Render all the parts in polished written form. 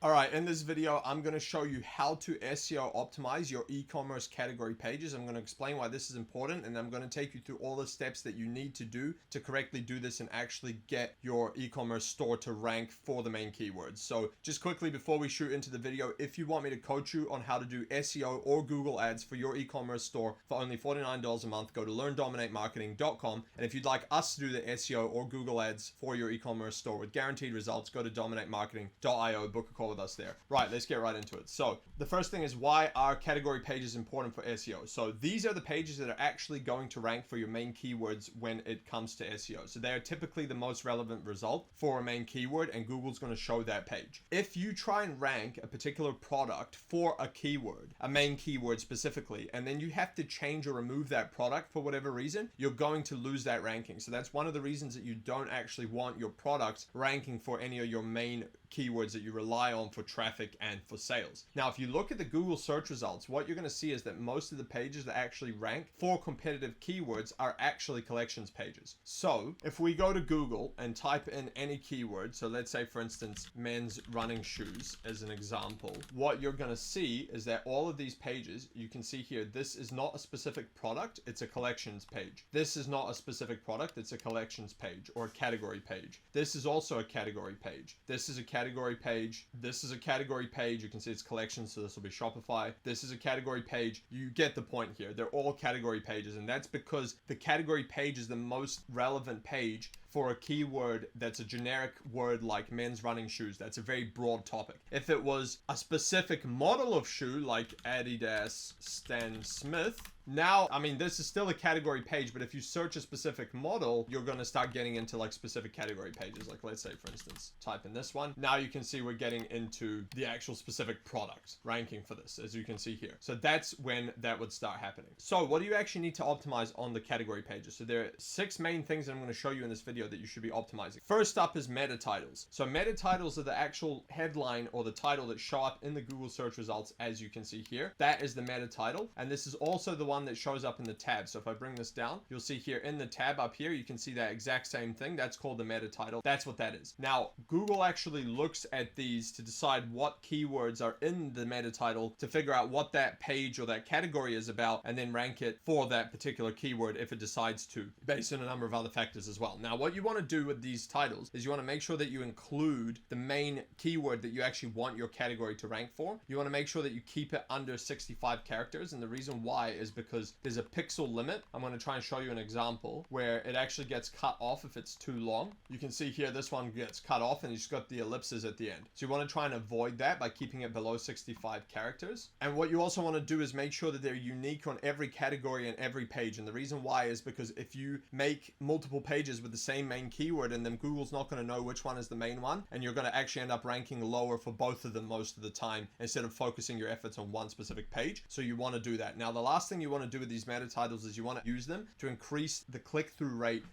All right, in this video, I'm going to show you how to SEO optimize your e-commerce category pages. I'm going to explain why this is important, and I'm going to take you through all the steps that you need to do to correctly do this and actually get your e-commerce store to rank for the main keywords. So just quickly before we shoot into the video, if you want me to coach you on how to do SEO or Google ads for your e-commerce store for only $49 a month, go to learndominatemarketing.com. And if you'd like us to do the SEO or Google ads for your e-commerce store with guaranteed results, go to dominatemarketing.io, book a call with us there. Right, let's get right into it. So the first thing is why are category pages important for SEO. So these are the pages that are actually going to rank for your main keywords when it comes to SEO. So they are typically the most relevant result for a main keyword, and Google's going to show that page. If you try and rank a particular product for a keyword, a main keyword specifically, and then you have to change or remove that product for whatever reason, you're going to lose that ranking. So that's one of the reasons that you don't actually want your products ranking for any of your main keywords that you rely on for traffic and for sales. Now, if you look at the Google search results, what you're going to see is that most of the pages that actually rank for competitive keywords are actually collections pages. So if we go to Google and type in any keyword, so let's say for instance, men's running shoes as an example, what you're going to see is that all of these pages, you can see here, this is not a specific product, it's a collections page. This is not a specific product, it's a collections page or a category page. This is also a category page. This is a category page. This is a category page. You can see it's collections, so this will be Shopify. This is a category page. You get the point here. They're all category pages, and that's because the category page is the most relevant page for a keyword that's a generic word like men's running shoes. That's a very broad topic. If it was a specific model of shoe like Adidas Stan Smith, now, I mean, this is still a category page, but if you search a specific model, you're going to start getting into like specific category pages. Like let's say, for instance, type in this one. Now you can see we're getting into the actual specific product ranking for this, as you can see here. So that's when that would start happening. So what do you actually need to optimize on the category pages? So there are 6 main things that I'm going to show you in this video that you should be optimizing. First up is meta titles. So meta titles are the actual headline or the title that show up in the Google search results, as you can see here. That is the meta title. And this is also the one that shows up in the tab. So if I bring this down, you'll see here in the tab up here, you can see that exact same thing. That's called the meta title. That's what that is. Now, Google actually looks at these to decide what keywords are in the meta title to figure out what that page or that category is about, and then rank it for that particular keyword if it decides to, based on a number of other factors as well. Now, what you want to do with these titles is you want to make sure that you include the main keyword that you actually want your category to rank for. You want to make sure that you keep it under 65 characters. And the reason why is because there's a pixel limit. I'm going to try and show you an example where it actually gets cut off if it's too long. You can see here, this one gets cut off and it's got the ellipses at the end. So you want to try and avoid that by keeping it below 65 characters. And what you also want to do is make sure that they're unique on every category and every page. And the reason why is because if you make multiple pages with the same main keyword, and then Google's not going to know which one is the main one, and you're going to actually end up ranking lower for both of them most of the time instead of focusing your efforts on one specific page. So you want to do that. Now, the last thing you want to do with these meta titles is you want to use them to increase the click-through rate,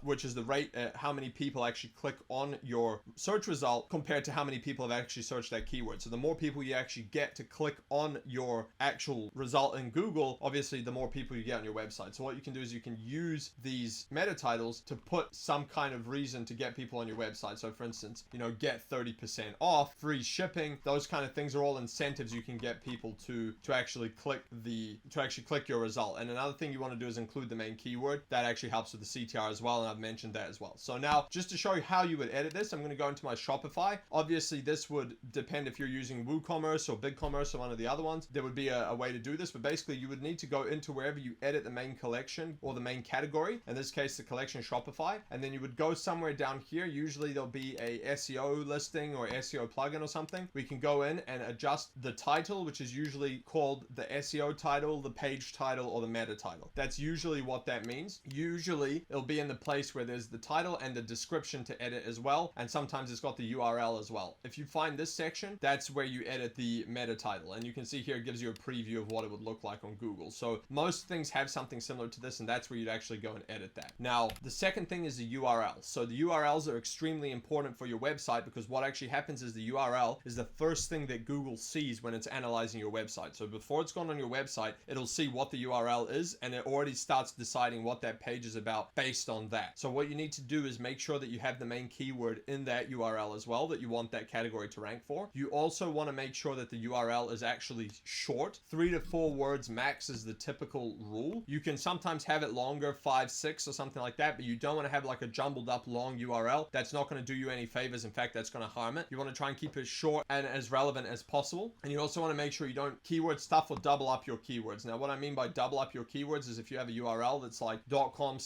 which is the rate at how many people actually click on your search result compared to how many people have actually searched that keyword. So the more people you actually get to click on your actual result in Google, obviously the more people you get on your website. So what you can do is you can use these meta titles to put some kind of reason to get people on your website. So for instance, get 30% off, free shipping, those kind of things are all incentives you can get people to actually click your result. And another thing you want to do is include the main keyword. That actually helps with the CTR as well, and I've mentioned that as well. So now, just to show you how you would edit this, I'm going to go into my Shopify. Obviously, this would depend if you're using WooCommerce or BigCommerce or one of the other ones. There would be a way to do this, but basically you would need to go into wherever you edit the main collection or the main category, in this case, the collection Shopify, and then you would go somewhere down here. Usually there'll be a SEO listing or SEO plugin or something. We can go in and adjust the title, which is usually called the SEO title, the page title, or the meta title. That's usually what that means. Usually it'll be in the place where there's the title and the description to edit as well, and sometimes it's got the URL as well. If you find this section, that's where you edit the meta title, and you can see here it gives you a preview of what it would look like on Google. So most things have something similar to this, and that's where you'd actually go and edit that. Now, the second thing is the the URL. So the URLs are extremely important for your website, because what actually happens is the URL is the first thing that Google sees when it's analyzing your website. So before it's gone on your website, it'll see what the URL is, and it already starts deciding what that page is about based on that. So what you need to do is make sure that you have the main keyword in that URL as well that you want that category to rank for. You also want to make sure that the URL is actually short. 3 to 4 words max is the typical rule. You can sometimes have it longer, 5, 6 or something like that, but you don't want to have like a jumbled up long URL. That's not going to do you any favors. In fact, that's going to harm it. You want to try and keep it short and as relevant as possible. And you also want to make sure you don't keyword stuff or double up your keywords. Now, what I mean by double up your keywords is if you have a URL that's like .com/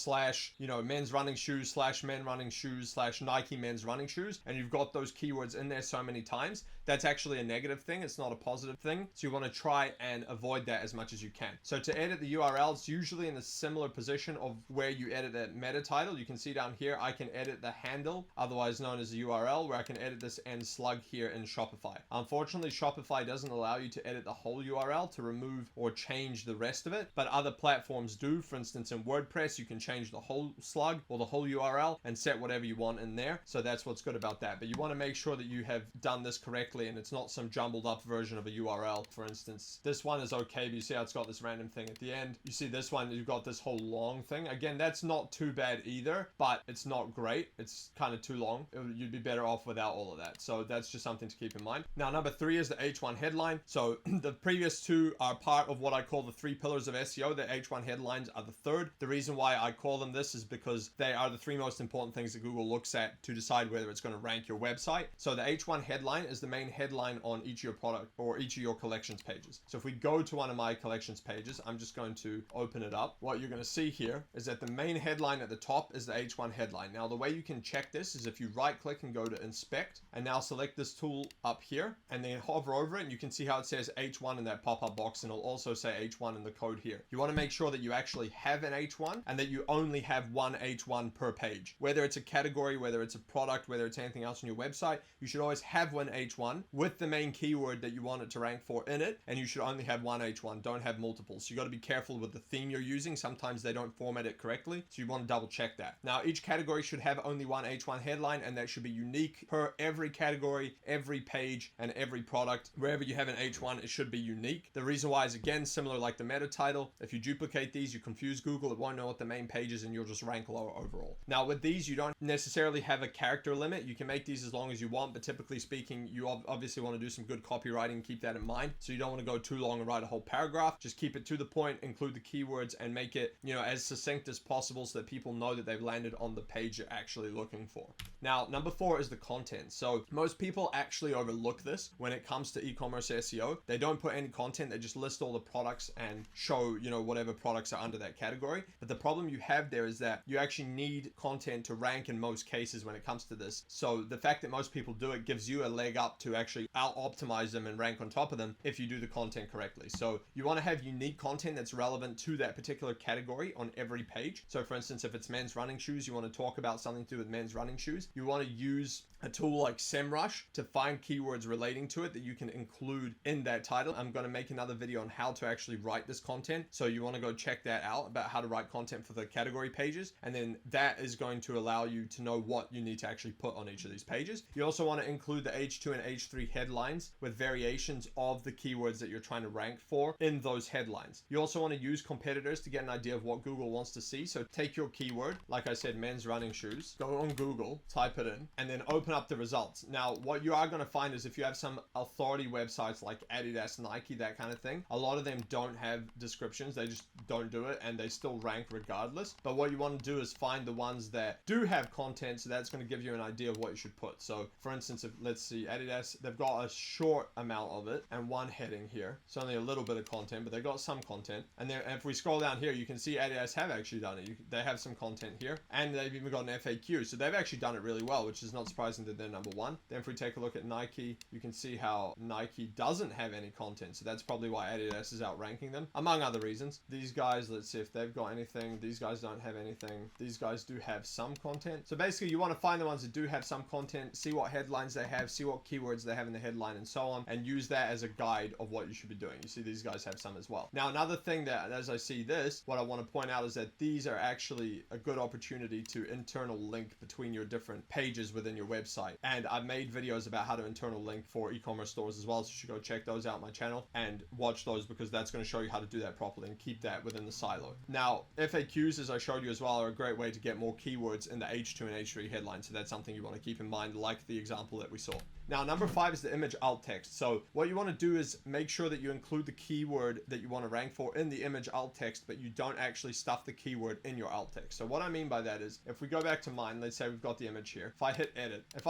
men's running shoes / men running shoes / Nike men's running shoes, and you've got those keywords in there so many times, that's actually a negative thing. It's not a positive thing. So you want to try and avoid that as much as you can. So to edit the URL, it's usually in a similar position of where you edit that meta title. You can see down here, I can edit the handle, otherwise known as the URL, where I can edit this end slug here in Shopify. Unfortunately, Shopify doesn't allow you to edit the whole URL to remove or change the rest of it, but other platforms do. For instance, in WordPress, you can change the whole slug or the whole URL and set whatever you want in there. So that's what's good about that. But you want to make sure that you have done this correctly and it's not some jumbled up version of a URL. For instance, this one is okay, but you see how it's got this random thing at the end. You see this one, you've got this whole long thing. Again, that's not too bad either, but it's not great. It's kind of too long. You'd be better off without all of that. So that's just something to keep in mind. Now, number 3 is the H1 headline. So the previous 2 are part of what I call the 3 pillars of SEO. The H1 headlines are the third. The reason why I call them this is because they are the 3 most important things that Google looks at to decide whether it's going to rank your website. So the H1 headline is the main headline on each of your product or each of your collections pages. So if we go to one of my collections pages, I'm just going to open it up. What you're going to see here is that the main headline at the top is the H1 headline. Now, the way you can check this is if you right click and go to inspect and now select this tool up here and then hover over it, and you can see how it says H1 in that pop-up box, and it'll also say H1 in the code here. You want to make sure that you actually have an H1 and that you only have one H1 per page. Whether it's a category, whether it's a product, whether it's anything else on your website, you should always have one H1 with the main keyword that you want it to rank for in it, and you should only have one H1. Don't have multiple. So you got to be careful with the theme you're using. Sometimes they don't format it correctly, so you want to double check that. Now, each category should have only one H1 headline, and that should be unique per every category, every page, and every product. Wherever you have an H1, it should be unique. The reason why is, again, similar like the meta title. If you duplicate these, you confuse Google. It won't know what the main page is, and you'll just rank lower overall. Now, with these, you don't necessarily have a character limit. You can make these as long as you want, but typically speaking, you obviously want to do some good copywriting, keep that in mind. So you don't want to go too long and write a whole paragraph. Just keep it to the point, include the keywords, and make it, as succinct as possible so that people know that they've landed on the page you're actually looking for. Now, number 4 is the content. So most people actually overlook this when it comes to e-commerce SEO. They don't put any content. They just list all the products and show, whatever products are under that category. But the problem you have there is that you actually need content to rank in most cases when it comes to this. So the fact that most people do it gives you a leg up to actually out-optimize them and rank on top of them if you do the content correctly. So you want to have unique content that's relevant to that particular category on every page. So for instance, if it's men's running shoes, you want to talk about something to do with men's running shoes. You want to use a tool like SEMrush to find keywords relating to it that you can include in that title. I'm going to make another video on how to actually write this content. So you want to go check that out about how to write content for the category pages. And then that is going to allow you to know what you need to actually put on each of these pages. You also want to include the H2 and H3 headlines with variations of the keywords that you're trying to rank for in those headlines. You also want to use competitors to get an idea of what Google wants to see. So take your keyword, like I said, men's running shoes, go on Google, type it in, and then open up the results. Now, what you are going to find is if you have some authority websites like Adidas, Nike, that kind of thing, a lot of them don't have descriptions. They just don't do it, and they still rank regardless. But what you want to do is find the ones that do have content, so that's going to give you an idea of what you should put. So for instance, if let's see, Adidas, they've got a short amount of it and one heading here. It's only a little bit of content, but they've got some content. And then if we scroll down here, you can see Adidas have actually done it. They have some content here, and they've even got an FAQ. So they've actually done it really well, which is not surprising guessing that they're number one. Then if we take a look at Nike, you can see how Nike doesn't have any content. So that's probably why Adidas is outranking them, among other reasons. These guys, let's see if they've got anything. These guys don't have anything. These guys do have some content. So basically you want to find the ones that do have some content, see what headlines they have, see what keywords they have in the headline and so on, and use that as a guide of what you should be doing. You see these guys have some as well. Now another thing that as I see this, what I want to point out is that these are actually a good opportunity to internal link between your different pages within your website. And I've made videos about how to internal link for e-commerce stores as well, so you should go check those out on my channel and watch those, because that's going to show you how to do that properly and keep that within the silo. Now FAQs, as I showed you as well, are a great way to get more keywords in the H2 and H3 headline, so that's something you want to keep in mind, like the example that we saw. Now, number 5 is the image alt text. So what you want to do is make sure that you include the keyword that you want to rank for in the image alt text, but you don't actually stuff the keyword in your alt text. So what I mean by that is, if we go back to mine, let's say we've got the image here. If I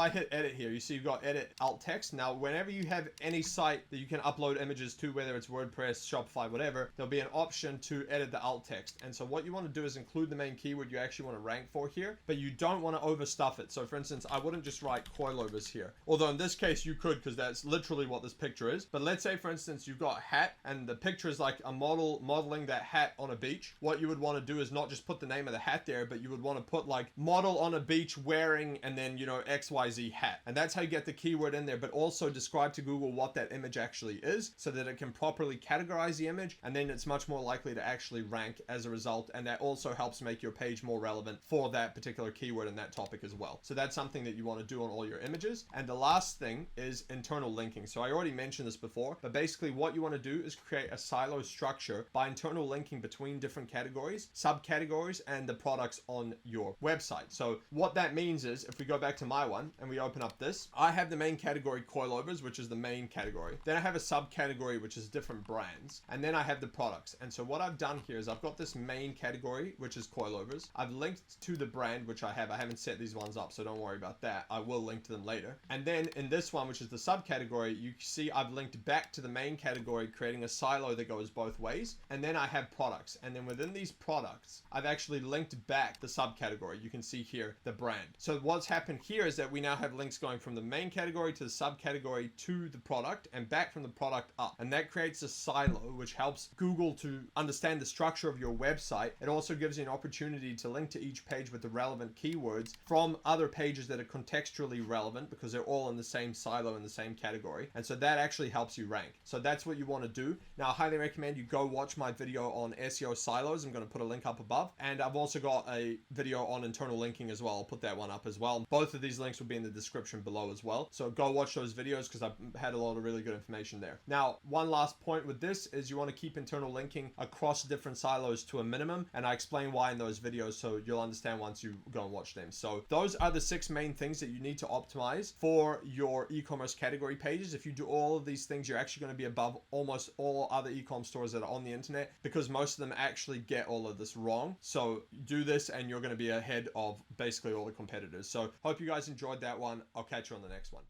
hit edit here, you see you've got edit alt text. Now, whenever you have any site that you can upload images to, whether it's WordPress, Shopify, whatever, there'll be an option to edit the alt text. And so what you want to do is include the main keyword you actually want to rank for here, but you don't want to overstuff it. So for instance, I wouldn't just write coilovers here. Although in this case you could, because that's literally what this picture is. But let's say for instance you've got hat and the picture is like a model modeling that hat on a beach. What you would want to do is not just put the name of the hat there, but you would want to put like model on a beach wearing, and then, you know, XYZ hat. And that's how you get the keyword in there, but also describe to Google what that image actually is, so that it can properly categorize the image, and then it's much more likely to actually rank as a result. And that also helps make your page more relevant for that particular keyword and that topic as well. So that's something that you want to do on all your images. And the last thing is internal linking. So I already mentioned this before, but basically what you want to do is create a silo structure by internal linking between different categories, subcategories, and the products on your website. So what that means is, if we go back to my one and we open up this, I have the main category coilovers, which is the main category. Then I have a subcategory, which is different brands. And then I have the products. And so what I've done here is I've got this main category, which is coilovers. I've linked to the brand, which I haven't set these ones up, so don't worry about that. I will link to them later. And then in this one, which is the subcategory, you see I've linked back to the main category, creating a silo that goes both ways. And then I have products. And then within these products, I've actually linked back the subcategory. You can see here the brand. So what's happened here is that we now have links going from the main category to the subcategory to the product, and back from the product up. And that creates a silo, which helps Google to understand the structure of your website. It also gives you an opportunity to link to each page with the relevant keywords from other pages that are contextually relevant, because they're all in the same silo in the same category. And so that actually helps you rank. So that's what you want to do. Now I highly recommend you go watch my video on SEO silos. I'm going to put a link up above, and I've also got a video on internal linking as well. I'll put that one up as well. Both of these links will be in the description below as well, so go watch those videos, because I've had a lot of really good information there. Now, one last point with this is you want to keep internal linking across different silos to a minimum, and I explain why in those videos, so you'll understand once you go and watch them. So those are the 6 main things that you need to optimize for your e-commerce category pages. If you do all of these things, you're actually going to be above almost all other e-com stores that are on the internet, because most of them actually get all of this wrong. So do this and you're going to be ahead of basically all the competitors. So hope you guys enjoyed that one. I'll catch you on the next one.